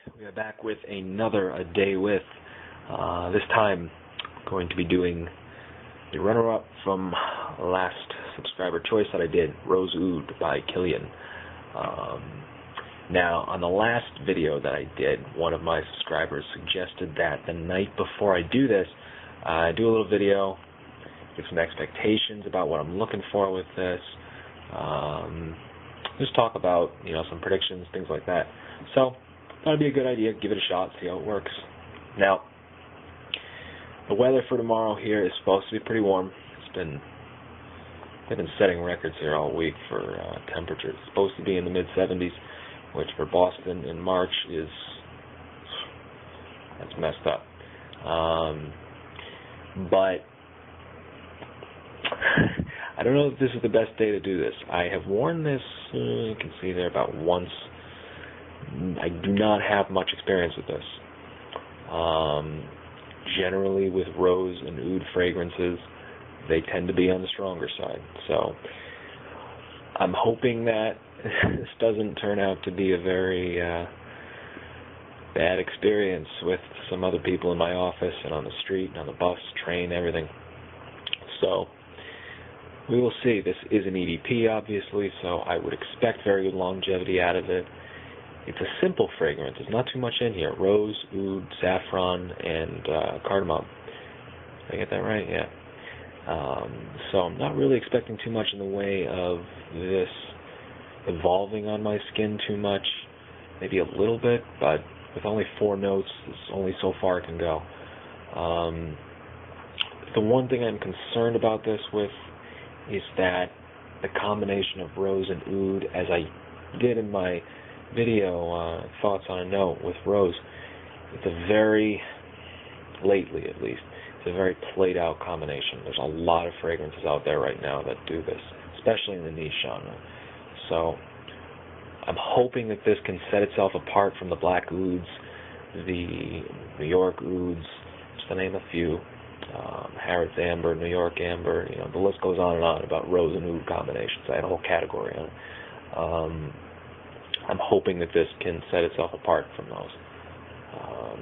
We are back with another A Day With. This time, I'm going to be doing the runner-up from last subscriber choice that I did, Rose Oud by Killian. Now, on the last video that I did, one of my subscribers suggested that the night before I do this, I do a little video, give some expectations about what I'm looking for with this, just talk about, some predictions, things like that. So, thought it'd be a good idea, give it a shot, see how it works. Now, the weather for tomorrow here is supposed to be pretty warm. They've been setting records here all week for temperatures. It's supposed to be in the mid-70s, which for Boston in March that's messed up. But I don't know if this is the best day to do this. I have worn this, you can see there, about once. I do not have much experience with this. Generally with Rose and Oud fragrances, they tend to be on the stronger side. So I'm hoping that this doesn't turn out to be a very bad experience with some other people in my office and on the street and on the bus, train, everything. So we will see. This is an EDP, obviously, so I would expect very good longevity out of it. It's a simple fragrance. There's not too much in here. Rose, oud, saffron, and cardamom. Did I get that right? Yeah. So I'm not really expecting too much in the way of this evolving on my skin too much. Maybe a little bit, but with only 4 notes, it's only so far it can go. The one thing I'm concerned about this with is that the combination of Rose and Oud, as I did in my video, thoughts on a note with Rose, it's a very, lately at least, it's a very played out combination. There's a lot of fragrances out there right now that do this, especially in the niche genre. So I'm hoping that this can set itself apart from the Black Ouds, the New York Ouds, just to name a few, Harrods Amber, New York Amber, the list goes on and on about Rose and Oud combinations. I had a whole category on it. I'm hoping that this can set itself apart from those,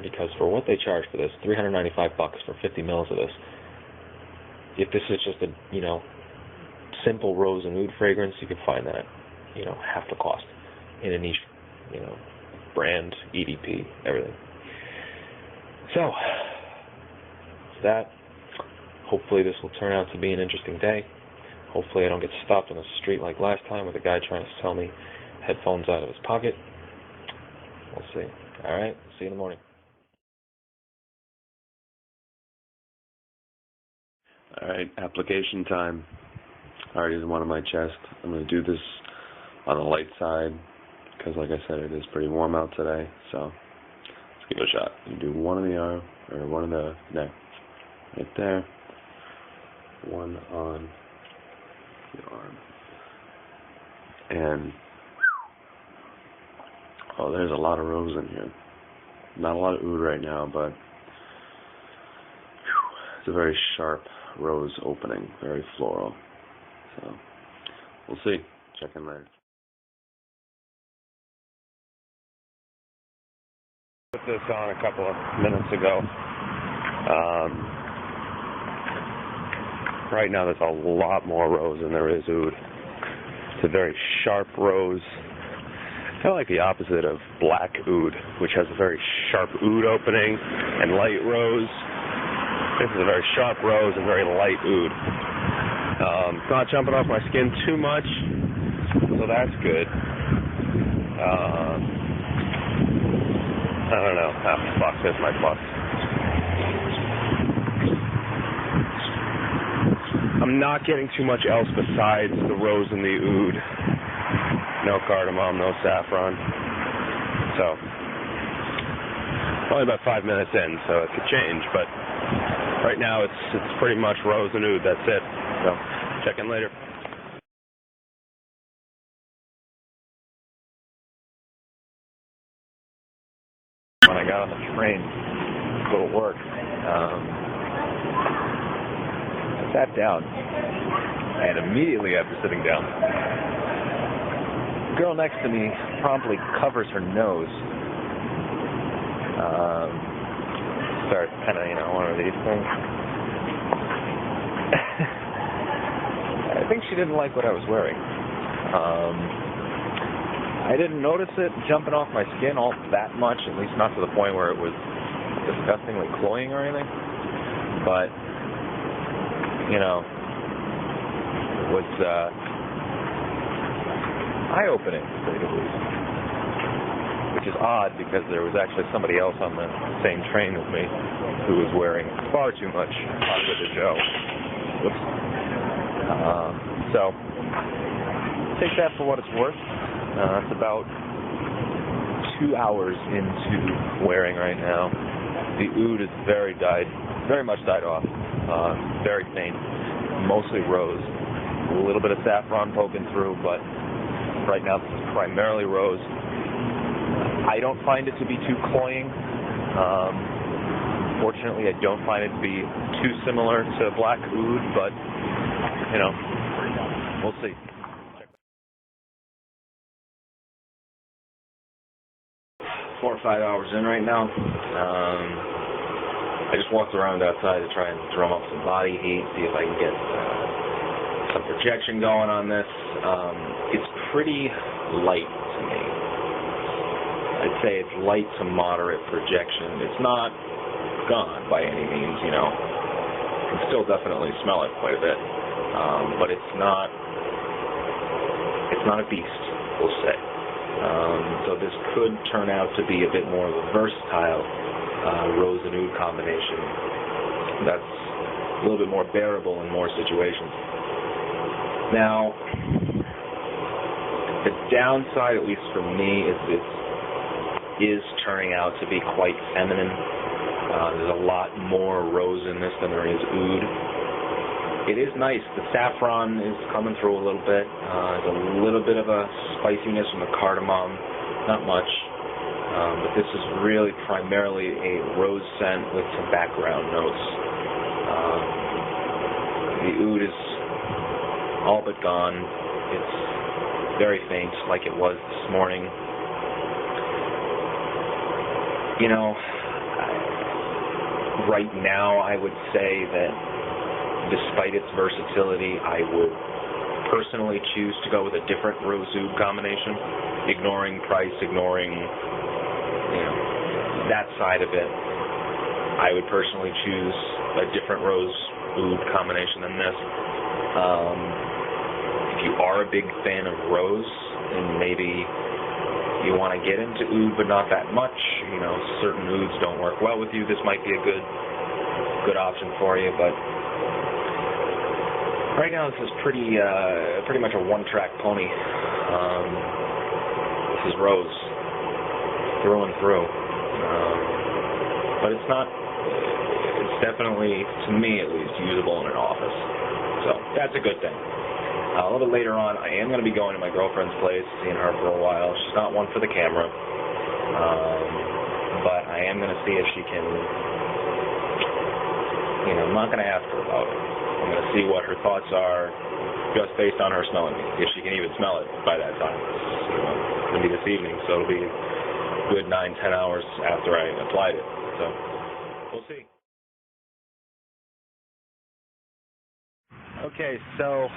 because for what they charge for this, $395 for 50 mils of this. If this is just a simple Rose and Oud fragrance, you can find that half the cost in a niche brand, EDP, everything. So that, hopefully this will turn out to be an interesting day. Hopefully I don't get stopped on the street like last time with a guy trying to sell me headphones out of his pocket. We'll see. Alright, see you in the morning. Alright, application time. Already is one on my chest. I'm going to do this on the light side because, like I said, it is pretty warm out today. So let's give it a shot. You do one on the arm, or one on the neck, right there. One on the arm. And oh, there's a lot of Rose in here. Not a lot of Oud right now, but it's a very sharp Rose opening, very floral. So we'll see. Check in later. Put this on a couple of minutes ago. Right now there's a lot more Rose than there is Oud. It's a very sharp Rose. Kind of like the opposite of Black Oud, which has a very sharp Oud opening and light Rose. This is a very sharp Rose and very light Oud. It's not jumping off my skin too much, so that's good. I don't know. Fuck, that's my plus. I'm not getting too much else besides the Rose and the Oud. No cardamom, no saffron. So, only about 5 minutes in, so it could change, but right now it's pretty much Rose and Oud, that's it. So, check in later. When I got on the train to go to work, I sat down, and immediately after sitting down, the girl next to me promptly covers her nose Start kind of, one of these things. I think she didn't like what I was wearing. I didn't notice it jumping off my skin all that much, at least not to the point where it was disgustingly cloying or anything. But, it was eye-opening, to say the least. Which is odd because there was actually somebody else on the same train with me who was wearing far too much Aqua de Joe. Whoops. So, take that for what it's worth. It's about 2 hours into wearing right now. The oud is very much died off. Very faint, mostly rose. A little bit of saffron poking through, but right now this is primarily rose. I don't find it to be too cloying. Fortunately, I don't find it to be too similar to black oud, but, we'll see. 4 or 5 hours in right now. I just walked around outside to try and drum up some body heat, see if I can get some projection going on this. It's pretty light to me. I'd say it's light to moderate projection. It's not gone by any means, You can still definitely smell it quite a bit, but it's not a beast, we'll say. So this could turn out to be a bit more of a versatile rose and oud combination that's a little bit more bearable in more situations. Now, the downside, at least for me, is it is turning out to be quite feminine. There's a lot more rose in this than there is oud. It is nice. The saffron is coming through a little bit. There's a little bit of a spiciness from the cardamom, not much. But this is really primarily a rose scent with some background notes. The oud is all but gone. It's very faint, like it was this morning. Right now I would say that despite its versatility, I would personally choose to go with a different rose oud combination, ignoring price, ignoring that side of it. I would personally choose a different rose oud combination than this. If you are a big fan of rose and maybe you want to get into oud but not that much, certain ouds don't work well with you, this might be a good option for you. But right now this is pretty much a one-track pony. This is rose through and through. But it's definitely, to me at least, usable in an office. So that's a good thing. A little bit later on, I am going to be going to my girlfriend's place, seeing her for a while. She's not one for the camera. But I am going to see if she can, I'm not going to ask her about it. I'm going to see what her thoughts are just based on her smelling me, if she can even smell it by that time. It's going to be this evening, so it'll be a good 9-10 hours after I applied it. So we'll see. Okay, so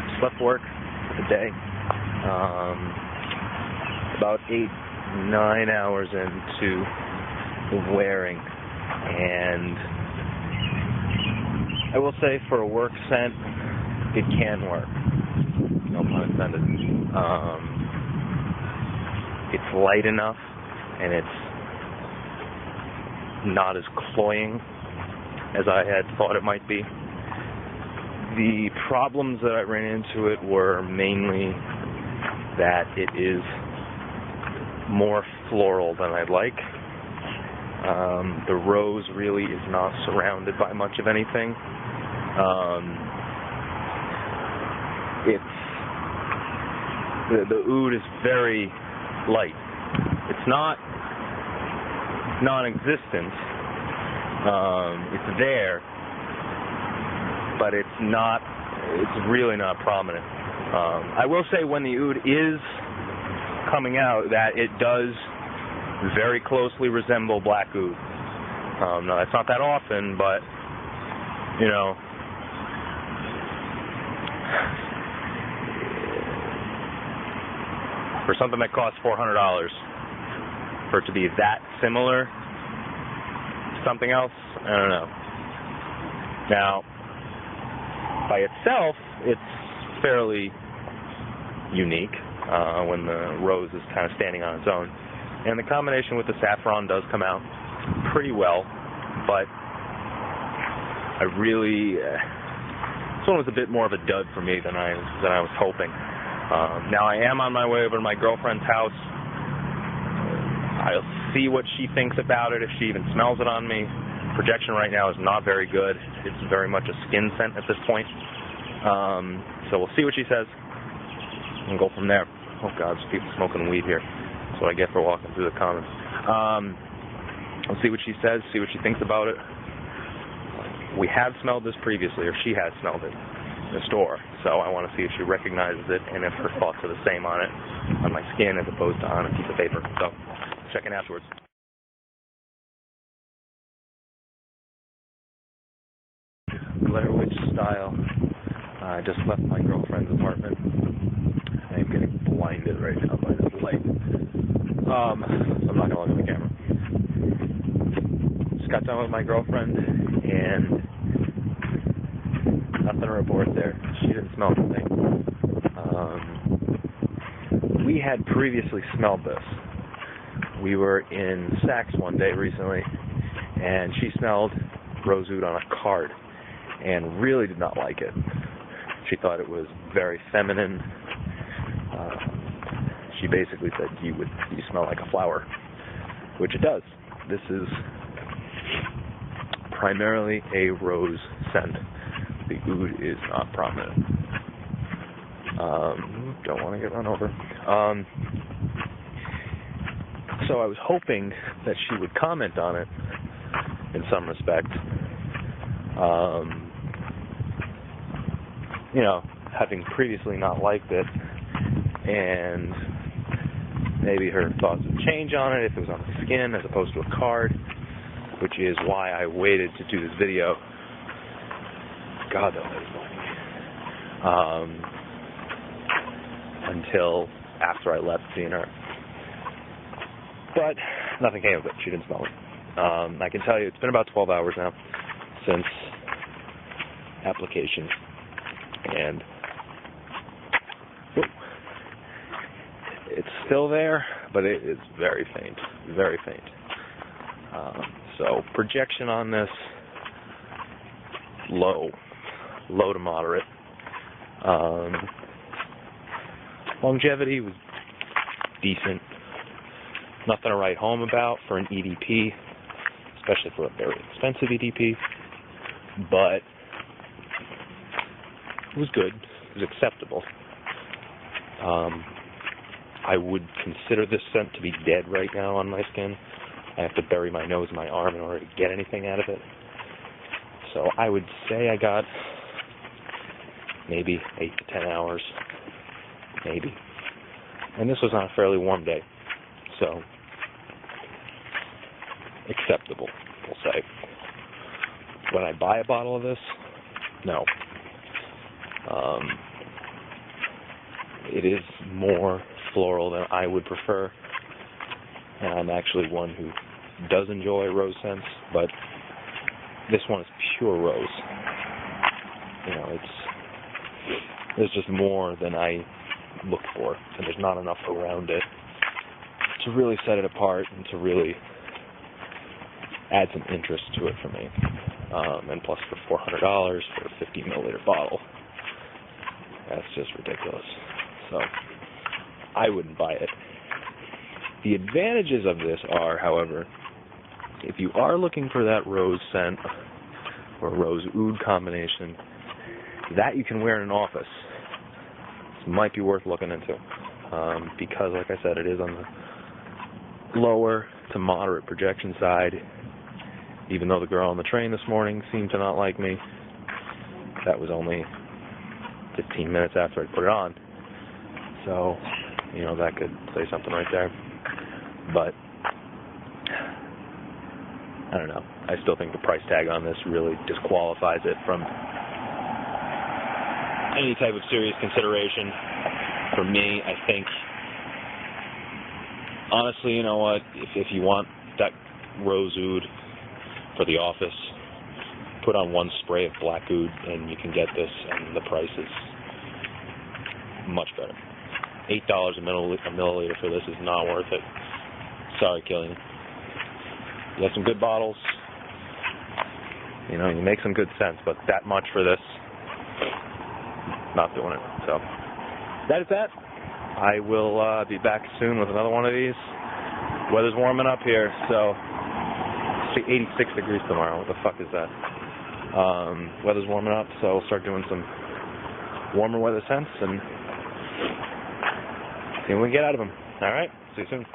just left work for the day. About 8-9 hours into wearing, and I will say for a work scent, it can work. No pun intended. It's light enough, and it's not as cloying as I had thought it might be. The problems that I ran into it were mainly that it is more floral than I'd like. The rose really is not surrounded by much of anything. The oud is very light. It's not non-existent. It's there, but it's really not prominent. I will say when the oud is coming out that it does very closely resemble black oud. Now, that's not that often, but, you know, for something that costs $400, for it to be that similar to something else, I don't know. Now, by itself, it's fairly unique when the rose is kind of standing on its own. And the combination with the saffron does come out pretty well, but I really, this one was a bit more of a dud for me than I was hoping. Now I am on my way over to my girlfriend's house. I'll see what she thinks about it, if she even smells it on me. Projection right now is not very good. It's very much a skin scent at this point. So we'll see what she says and go from there. Oh God, there's people smoking weed here. That's what I get for walking through the commons. We'll see what she says, see what she thinks about it. We have smelled this previously, or she has smelled it in the store. So I want to see if she recognizes it and if her thoughts are the same on it, on my skin as opposed to on a piece of paper. So check in afterwards. Blair Witch style. I just left my girlfriend's apartment. I am getting blinded right now by this light. So I'm not going to look at the camera. Just got done with my girlfriend, and nothing to report there. She didn't smell anything. We had previously smelled this. We were in Saks one day recently, and she smelled Rose Oud on a card and really did not like it. She thought it was very feminine. She basically said, you smell like a flower, which it does. This is primarily a rose scent. The oud is not prominent. Don't want to get run over. So I was hoping that she would comment on it in some respect. You know, having previously not liked it, and maybe her thoughts would change on it if it was on the skin as opposed to a card, which is why I waited to do this video. God, that was annoying. Until after I left seeing her. But nothing came of it. She didn't smell it. I can tell you it's been about 12 hours now since application. And it's still there, but it is very faint, very faint. So projection on this, low to moderate. Longevity was decent. Nothing to write home about for an EDP, especially for a very expensive EDP, but it was good. It was acceptable. I would consider this scent to be dead right now on my skin. I have to bury my nose in my arm in order to get anything out of it. So I would say I got maybe 8 to 10 hours, maybe. And this was on a fairly warm day, so acceptable, we'll say. Would I buy a bottle of this? No. It is more floral than I would prefer. And I'm actually one who does enjoy rose scents, but this one is pure rose. You know, there's just more than I look for, and there's not enough around it to really set it apart and to really add some interest to it for me. And plus for $400 for a 50 milliliter bottle, that's just ridiculous. So I wouldn't buy it. The advantages of this are, however, if you are looking for that rose scent or rose oud combination, that you can wear in an office. This might be worth looking into because, like I said, it is on the lower to moderate projection side. Even though the girl on the train this morning seemed to not like me, that was only 15 minutes after I put it on. So, you know, that could say something right there. But I don't know. I still think the price tag on this really disqualifies it from any type of serious consideration. For me, I think, honestly, you know what? If you want that Rose Oud for the office, put on one spray of black oud and you can get this, and the price is much better. $8 a milliliter for this is not worth it. Sorry, Killian. You have some good bottles. You know, you make some good sense, but that much for this, not doing it. So that is that. I will be back soon with another one of these. Weather's warming up here, so it's 86 degrees tomorrow. What the fuck is that? Weather's warming up, so I'll start doing some warmer weather scents and see what we get out of them. All right, see you soon.